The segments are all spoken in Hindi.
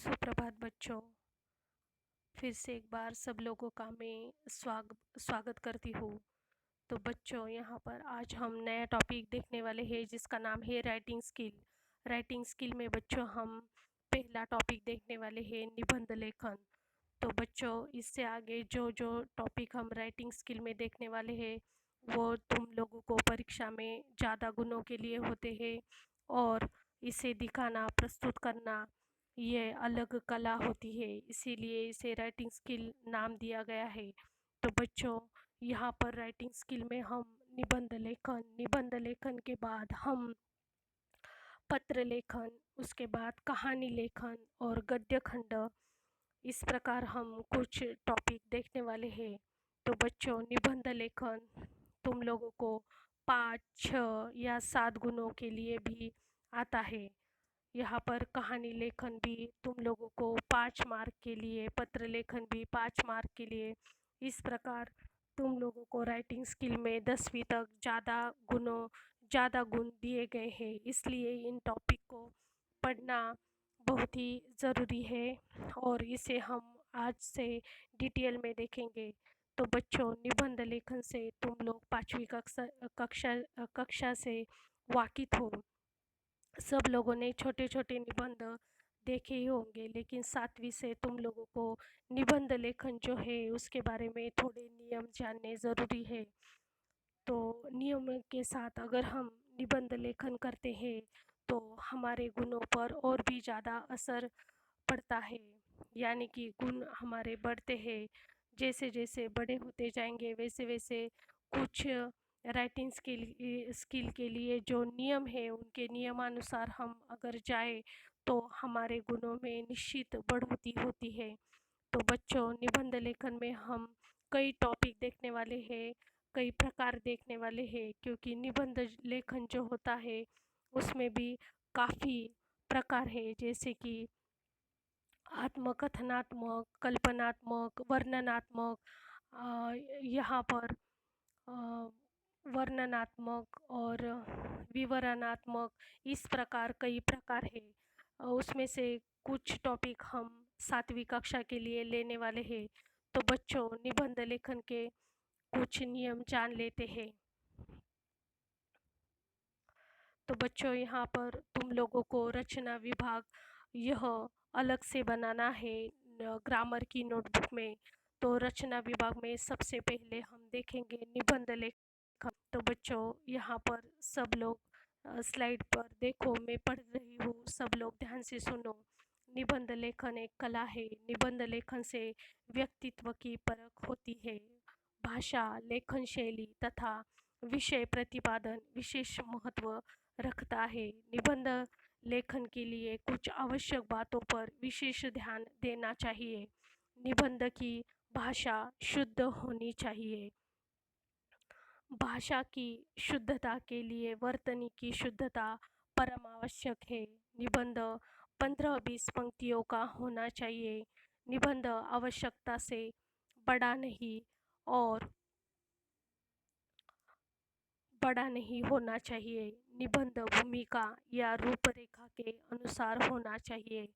सुप्रभात बच्चों। फिर से एक बार सब लोगों का मैं स्वागत करती हूँ। तो बच्चों, यहाँ पर आज हम नया टॉपिक देखने वाले हैं जिसका नाम है राइटिंग स्किल। राइटिंग स्किल में बच्चों हम पहला टॉपिक देखने वाले हैं निबंध लेखन। तो बच्चों, इससे आगे जो जो टॉपिक हम राइटिंग स्किल में देखने वाले हैं वो तुम लोगों को परीक्षा में ज़्यादा गुणों के लिए होते हैं और इसे दिखाना, प्रस्तुत करना ये अलग कला होती है, इसीलिए इसे राइटिंग स्किल नाम दिया गया है। तो बच्चों, यहाँ पर राइटिंग स्किल में हम निबंध लेखन के बाद हम पत्र लेखन, उसके बाद कहानी लेखन और गद्य खंड, इस प्रकार हम कुछ टॉपिक देखने वाले हैं। तो बच्चों, निबंध लेखन तुम लोगों को 5, 6 या 7 गुणों के लिए भी आता है। यहाँ पर कहानी लेखन भी तुम लोगों को 5 मार्क के लिए, पत्र लेखन भी 5 मार्क के लिए, इस प्रकार तुम लोगों को राइटिंग स्किल में 10वीं तक ज़्यादा गुण दिए गए हैं। इसलिए इन टॉपिक को पढ़ना बहुत ही ज़रूरी है और इसे हम आज से डिटेल में देखेंगे। तो बच्चों, निबंध लेखन से तुम लोग 5वीं कक्षा से वाकिफ हो। सब लोगों ने छोटे छोटे निबंध देखे ही होंगे, लेकिन 7वीं से तुम लोगों को निबंध लेखन जो है उसके बारे में थोड़े नियम जानने ज़रूरी है। तो नियम के साथ अगर हम निबंध लेखन करते हैं तो हमारे गुणों पर और भी ज़्यादा असर पड़ता है, यानी कि गुण हमारे बढ़ते हैं। जैसे जैसे बड़े होते जाएंगे वैसे वैसे कुछ राइटिंग स्किल के लिए जो नियम है उनके नियमानुसार हम अगर जाए तो हमारे गुणों में निश्चित बढ़ोतरी होती है। तो बच्चों, निबंध लेखन में हम कई टॉपिक देखने वाले हैं, कई प्रकार देखने वाले हैं, क्योंकि निबंध लेखन जो होता है उसमें भी काफ़ी प्रकार है, जैसे कि आत्मकथनात्मक, कल्पनात्मक, वर्णनात्मक, यहाँ पर अ, वर्णनात्मक और विवरणात्मक, इस प्रकार कई प्रकार है। उसमें से कुछ टॉपिक हम 7वीं कक्षा के लिए लेने वाले हैं। तो बच्चों, निबंध लेखन के कुछ नियम जान लेते हैं। तो बच्चों, यहाँ पर तुम लोगों को रचना विभाग यह अलग से बनाना है ग्रामर की नोटबुक में। तो रचना विभाग में सबसे पहले हम देखेंगे निबंध लेखन। तो बच्चों, यहाँ पर सब लोग स्लाइड पर देखो, मैं पढ़ रही हूँ, सब लोग ध्यान से सुनो। निबंध लेखन एक कला है। निबंध लेखन से व्यक्तित्व की परख होती है। भाषा, लेखन शैली तथा विषय प्रतिपादन विशेष महत्व रखता है। निबंध लेखन के लिए कुछ आवश्यक बातों पर विशेष ध्यान देना चाहिए। निबंध की भाषा शुद्ध होनी चाहिए। भाषा की शुद्धता के लिए वर्तनी की शुद्धता परम आवश्यक है। निबंध 15-20 पंक्तियों का होना चाहिए। निबंध आवश्यकता से बड़ा नहीं और बड़ा नहीं होना चाहिए। निबंध भूमिका या रूपरेखा के अनुसार होना चाहिए।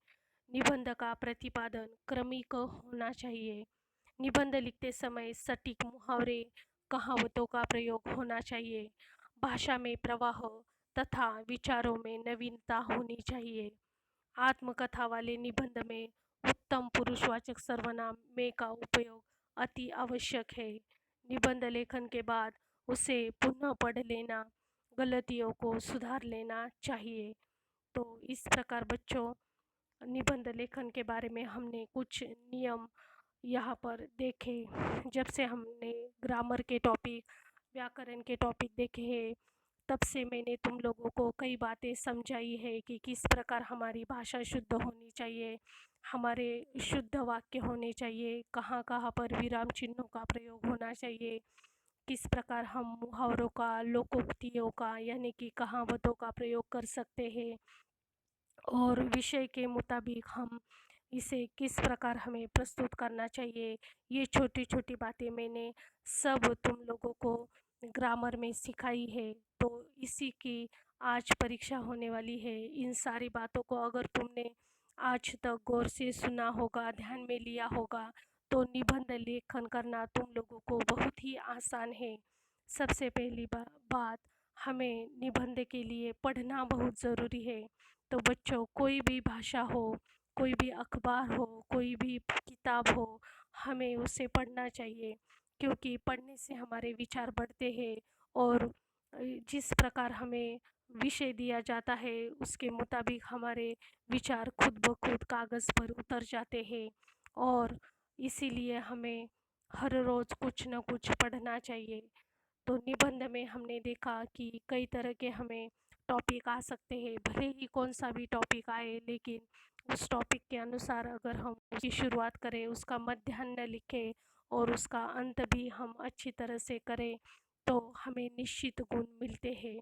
निबंध का प्रतिपादन क्रमिक होना चाहिए। निबंध लिखते समय सटीक मुहावरे, कहावतों का प्रयोग होना चाहिए। भाषा में प्रवाह तथा विचारों में नवीनता होनी चाहिए। आत्मकथा वाले निबंध में उत्तम पुरुषवाचक सर्वनाम में का उपयोग अति आवश्यक है। निबंध लेखन के बाद उसे पुनः पढ़ लेना, गलतियों को सुधार लेना चाहिए। तो इस प्रकार बच्चों, निबंध लेखन के बारे में हमने कुछ नियम यहाँ पर देखे। जब से हमने ग्रामर के टॉपिक, व्याकरण के टॉपिक देखे हैं, तब से मैंने तुम लोगों को कई बातें समझाई है कि किस प्रकार हमारी भाषा शुद्ध होनी चाहिए, हमारे शुद्ध वाक्य होने चाहिए, कहाँ कहाँ पर विराम चिन्हों का प्रयोग होना चाहिए, किस प्रकार हम मुहावरों का, लोकोक्तियों का यानी कि कहावतों का प्रयोग कर सकते हैं और विषय के मुताबिक हम इसे किस प्रकार हमें प्रस्तुत करना चाहिए। ये छोटी छोटी बातें मैंने सब तुम लोगों को ग्रामर में सिखाई है। तो इसी की आज परीक्षा होने वाली है। इन सारी बातों को अगर तुमने आज तक गौर से सुना होगा, ध्यान में लिया होगा, तो निबंध लेखन करना तुम लोगों को बहुत ही आसान है। सबसे पहली बात, हमें निबंध के लिए पढ़ना बहुत ज़रूरी है। तो बच्चों, कोई भी भाषा हो, कोई भी अखबार हो, कोई भी किताब हो, हमें उसे पढ़ना चाहिए, क्योंकि पढ़ने से हमारे विचार बढ़ते हैं और जिस प्रकार हमें विषय दिया जाता है उसके मुताबिक हमारे विचार खुद ब खुद कागज़ पर उतर जाते हैं। और इसीलिए हमें हर रोज़ कुछ न कुछ पढ़ना चाहिए। तो निबंध में हमने देखा कि कई तरह के हमें टॉपिक आ सकते हैं, भले ही कौन सा भी टॉपिक आए, लेकिन उस टॉपिक के अनुसार अगर हम उसकी शुरुआत करें, उसका मध्याह्न लिखें और उसका अंत भी हम अच्छी तरह से करें, तो हमें निश्चित गुण मिलते हैं।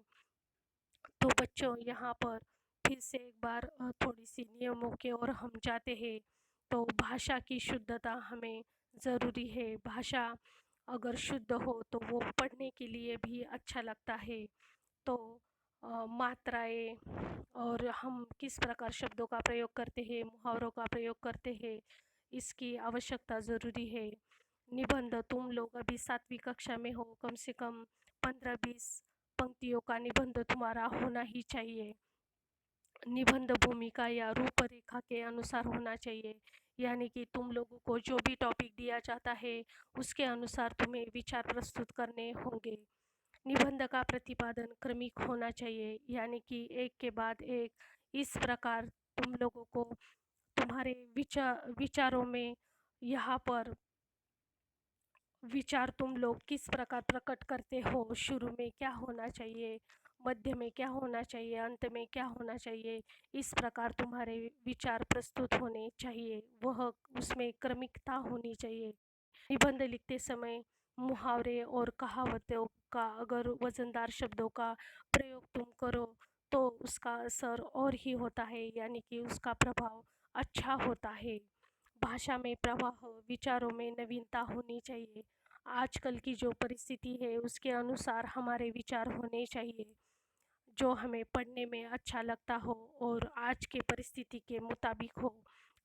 तो बच्चों, यहाँ पर फिर से एक बार थोड़ी सी नियमों की ओर हम जाते हैं। तो भाषा की शुद्धता हमें ज़रूरी है। भाषा अगर शुद्ध हो तो वो पढ़ने के लिए भी अच्छा लगता है। तो मात्राएँ और हम किस प्रकार शब्दों का प्रयोग करते हैं, मुहावरों का प्रयोग करते हैं, इसकी आवश्यकता ज़रूरी है। निबंध तुम लोग अभी 7वीं कक्षा में हो, कम से कम 15-20 पंक्तियों का निबंध तुम्हारा होना ही चाहिए। निबंध भूमिका या रूपरेखा के अनुसार होना चाहिए, यानी कि तुम लोगों को जो भी टॉपिक दिया जाता है उसके अनुसार तुम्हें विचार प्रस्तुत करने होंगे। निबंध का प्रतिपादन क्रमिक होना चाहिए, यानी कि एक के बाद एक, इस प्रकार तुम लोगों को तुम्हारे विचारों में यहाँ पर विचार तुम लोग किस प्रकार प्रकट करते हो, शुरू में क्या होना चाहिए, मध्य में क्या होना चाहिए, अंत में क्या होना चाहिए, इस प्रकार तुम्हारे विचार प्रस्तुत होने चाहिए, वह उसमें क्रमिकता होनी चाहिए। निबंध लिखते समय मुहावरे और कहावतों का अगर वजनदार शब्दों का प्रयोग तुम करो तो उसका असर और ही होता है, यानी कि उसका प्रभाव अच्छा होता है। भाषा में प्रवाह, विचारों में नवीनता होनी चाहिए। आजकल की जो परिस्थिति है उसके अनुसार हमारे विचार होने चाहिए, जो हमें पढ़ने में अच्छा लगता हो और आज के परिस्थिति के मुताबिक हो।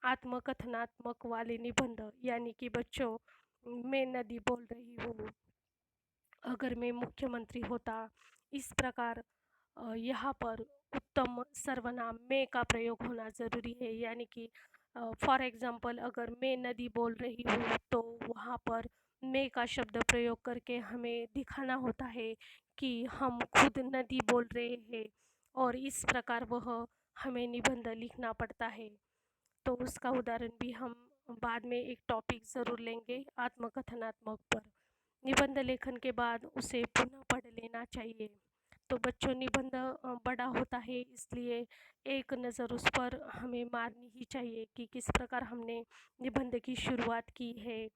आत्मकथनात्मक वाले निबंध, यानी कि बच्चों, मैं नदी बोल रही हूँ, अगर मैं मुख्यमंत्री होता, इस प्रकार यहाँ पर उत्तम सर्वनाम मैं का प्रयोग होना ज़रूरी है, यानी कि फॉर एग्ज़ाम्पल अगर मैं नदी बोल रही हूँ तो वहाँ पर मैं का शब्द प्रयोग करके हमें दिखाना होता है कि हम खुद नदी बोल रहे हैं, और इस प्रकार वह हमें निबंध लिखना पड़ता है। तो उसका उदाहरण भी हम बाद में एक टॉपिक ज़रूर लेंगे आत्मकथनात्मक पर। निबंध लेखन के बाद उसे पुनः पढ़ लेना चाहिए। तो बच्चों, निबंध बड़ा होता है, इसलिए एक नज़र उस पर हमें मारनी ही चाहिए कि किस प्रकार हमने निबंध की शुरुआत की है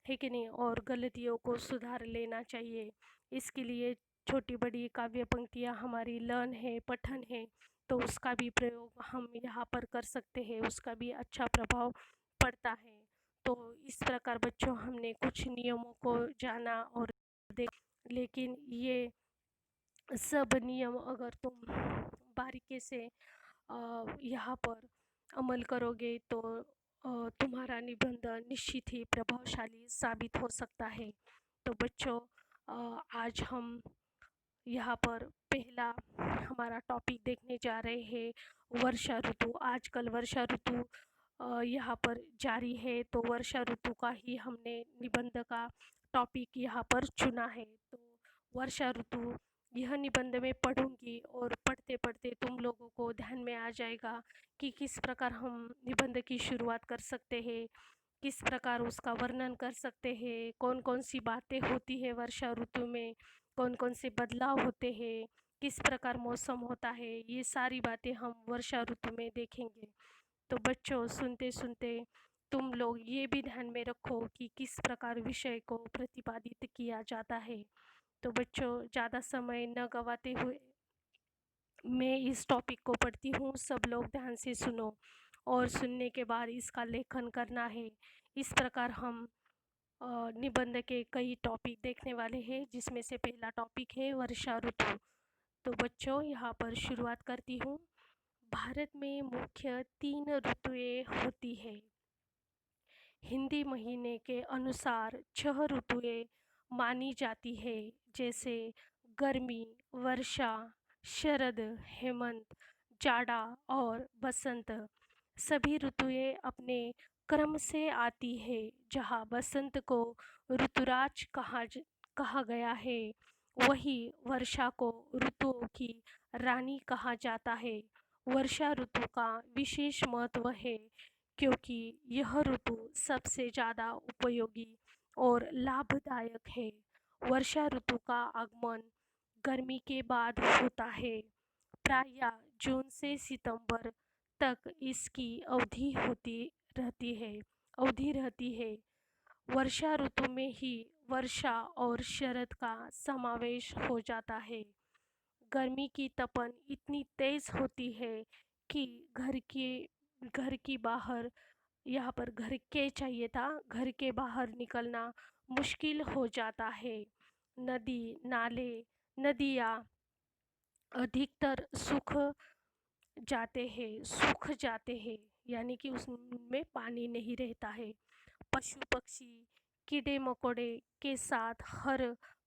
कि नहीं, और गलतियों को सुधार लेना चाहिए। इसके लिए छोटी बड़ी काव्य पंक्तियाँ हमारी लर्न है, पठन है, तो उसका भी प्रयोग हम यहाँ पर कर सकते हैं, उसका भी अच्छा प्रभाव पड़ता है। तो इस प्रकार बच्चों, हमने कुछ नियमों को जाना और देख, लेकिन ये सब नियम अगर तुम बारीकी से यहाँ पर अमल करोगे तो तुम्हारा निबंध निश्चित ही प्रभावशाली साबित हो सकता है। तो बच्चों, आज हम यहाँ पर पहला हमारा टॉपिक देखने जा रहे हैं, वर्षा ऋतु। आजकल वर्षा ऋतु यहाँ पर जारी है, तो वर्षा ऋतु का ही हमने निबंध का टॉपिक यहाँ पर चुना है। तो वर्षा ऋतु, यह निबंध में पढ़ूंगी और पढ़ते पढ़ते तुम लोगों को ध्यान में आ जाएगा कि किस प्रकार हम निबंध की शुरुआत कर सकते हैं, किस प्रकार उसका वर्णन कर सकते हैं, कौन कौन सी बातें होती है वर्षा ऋतु में, कौन कौन से बदलाव होते हैं, किस प्रकार मौसम होता है, ये सारी बातें हम वर्षा ऋतु में देखेंगे। तो बच्चों, सुनते सुनते तुम लोग ये भी ध्यान में रखो कि किस प्रकार विषय को प्रतिपादित किया जाता है। तो बच्चों, ज़्यादा समय न गवाते हुए मैं इस टॉपिक को पढ़ती हूँ, सब लोग ध्यान से सुनो और सुनने के बाद इसका लेखन करना है। इस प्रकार हम निबंध के कई टॉपिक देखने वाले हैं, जिसमें से पहला टॉपिक है वर्षा ऋतु। तो बच्चों, यहाँ पर शुरुआत करती हूँ। भारत में मुख्य 3 ऋतुएँ होती हैं। हिंदी महीने के अनुसार 6 ऋतुएँ मानी जाती है, जैसे गर्मी, वर्षा, शरद, हेमंत, जाड़ा और बसंत। सभी ऋतुएँ अपने क्रम से आती है। जहाँ बसंत को ऋतुराज कहा गया है, वहीं वर्षा को ऋतुओं की रानी कहा जाता है। वर्षा ऋतु का विशेष महत्व है, क्योंकि यह ऋतु सबसे ज़्यादा उपयोगी और लाभदायक है। वर्षा ऋतु का आगमन गर्मी के बाद होता है। प्रायः जून से सितंबर तक इसकी अवधि रहती है। वर्षा ऋतु में ही वर्षा और शरद का समावेश हो जाता है। गर्मी की तपन इतनी तेज होती है कि घर की बाहर, यहाँ पर घर के चाहिए था, घर के बाहर निकलना मुश्किल हो जाता है। नदी नाले, नदियाँ अधिकतर सूख जाते हैं, यानी कि उसमें पानी नहीं रहता है। पशु पक्षी, कीड़े मकोड़े के साथ हर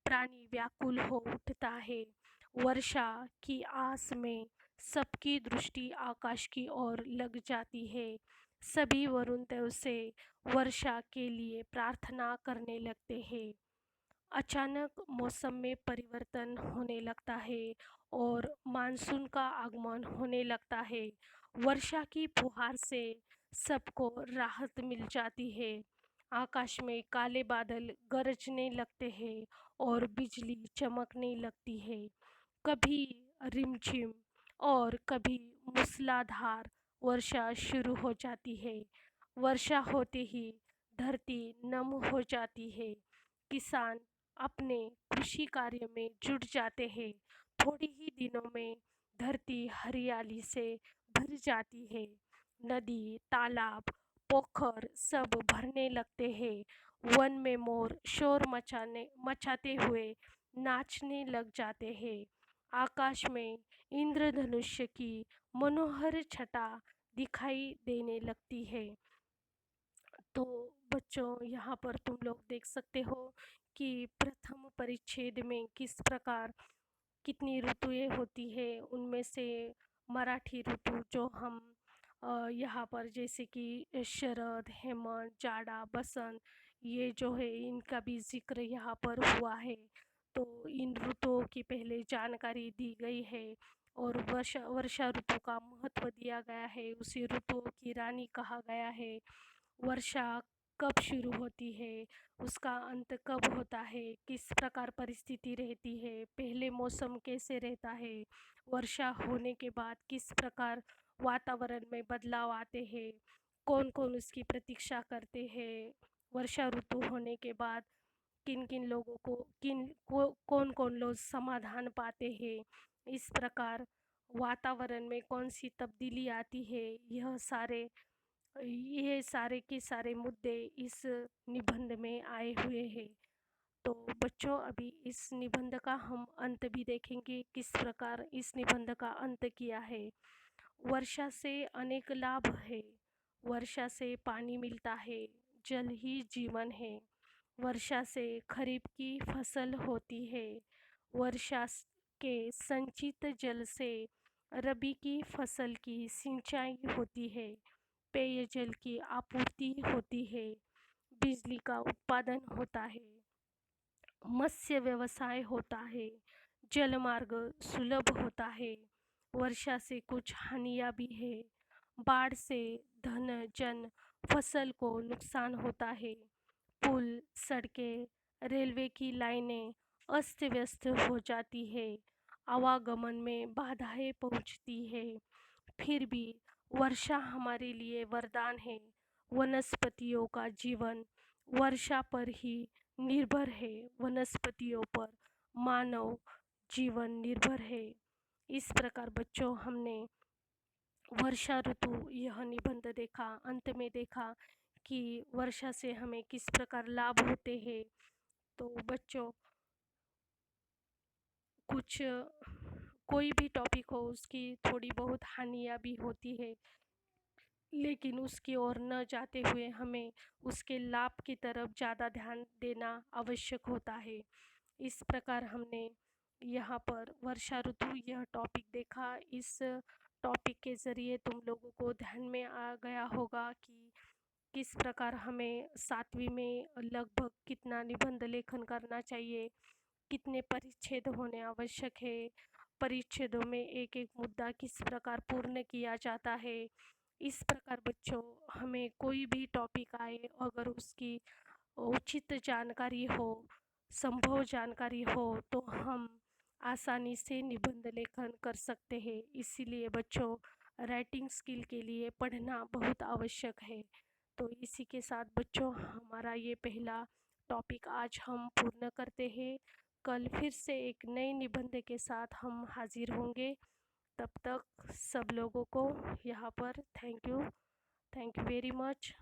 प्राणी व्याकुल हो उठता है। वर्षा की आस में सबकी दृष्टि आकाश की ओर लग जाती है। सभी वरुण देव से वर्षा के लिए प्रार्थना करने लगते हैं। अचानक मौसम में परिवर्तन होने लगता है और मानसून का आगमन होने लगता है। वर्षा की फुहार से सबको राहत मिल जाती है। आकाश में काले बादल गरजने लगते हैं और बिजली चमकने लगती है। कभी रिमझिम और कभी मूसलाधार वर्षा शुरू हो जाती है। वर्षा होते ही धरती नम हो जाती है। किसान अपने कृषि कार्य में जुट जाते हैं। थोड़े ही दिनों में धरती हरियाली से भर जाती है। नदी, तालाब, पोखर सब भरने लगते हैं। वन में मोर शोर मचाते हुए नाचने लग जाते हैं। आकाश में इंद्रधनुष्य की मनोहर छटा दिखाई देने लगती है। तो बच्चों, यहाँ पर तुम लोग देख सकते हो कि प्रथम परिच्छेद में किस प्रकार कितनी ऋतुएं होती है। उनमें से मराठी ऋतु जो हम यहाँ पर जैसे कि शरद, हेमंत, जाड़ा, बसंत, ये जो है इनका भी जिक्र यहाँ पर हुआ है। तो इन ऋतुओं की पहले जानकारी दी गई है और वर्षा ऋतु का महत्व दिया गया है। उसी ऋतुओं की रानी कहा गया है। वर्षा कब शुरू होती है, उसका अंत कब होता है, किस प्रकार परिस्थिति रहती है, पहले मौसम कैसे रहता है, वर्षा होने के बाद किस प्रकार वातावरण में बदलाव आते हैं, कौन कौन उसकी प्रतीक्षा करते हैं, वर्षा ऋतु होने के बाद किन किन लोगों को कौन कौन लोग समाधान पाते हैं, इस प्रकार वातावरण में कौन सी तब्दीली आती है, ये सारे के सारे मुद्दे इस निबंध में आए हुए हैं। तो बच्चों, अभी इस निबंध का हम अंत भी देखेंगे, किस प्रकार इस निबंध का अंत किया है। वर्षा से अनेक लाभ है। वर्षा से पानी मिलता है, जल ही जीवन है। वर्षा से खरीफ की फसल होती है। के संचित जल से रबी की फसल की सिंचाई होती है। पेयजल की आपूर्ति होती है। बिजली का उत्पादन होता है। मत्स्य व्यवसाय होता है। जलमार्ग सुलभ होता है। वर्षा से कुछ हानियाँ भी है। बाढ़ से धन जन फसल को नुकसान होता है। पुल, सड़कें, रेलवे की लाइनें अस्त व्यस्त हो जाती है। आवागमन में बाधाएं पहुंचती है। फिर भी वर्षा हमारे लिए वरदान है। वनस्पतियों का जीवन वर्षा पर ही निर्भर है। वनस्पतियों पर मानव जीवन निर्भर है। इस प्रकार बच्चों, हमने वर्षा ऋतु यह निबंध देखा। अंत में देखा कि वर्षा से हमें किस प्रकार लाभ होते हैं। तो बच्चों, कुछ कोई भी टॉपिक हो उसकी थोड़ी बहुत हानियाँ भी होती है, लेकिन उसकी ओर न जाते हुए हमें उसके लाभ की तरफ ज़्यादा ध्यान देना आवश्यक होता है। इस प्रकार हमने यहाँ पर वर्षा ऋतु यह टॉपिक देखा। इस टॉपिक के ज़रिए तुम लोगों को ध्यान में आ गया होगा कि किस प्रकार हमें 7वीं में लगभग कितना निबंध लेखन करना चाहिए, कितने परिच्छेद होने आवश्यक है, परिच्छेदों में एक-एक मुद्दा किस प्रकार पूर्ण किया जाता है। इस प्रकार बच्चों, हमें कोई भी टॉपिक आए अगर उसकी उचित जानकारी हो, संभव जानकारी हो, तो हम आसानी से निबंध लेखन कर सकते हैं। इसीलिए बच्चों, राइटिंग स्किल के लिए पढ़ना बहुत आवश्यक है। तो इसी के साथ बच्चों, हमारा ये पहला टॉपिक आज हम पूर्ण करते हैं। कल फिर से एक नए निबंध के साथ हम हाजिर होंगे। तब तक सब लोगों को यहाँ पर थैंक यू वेरी मच।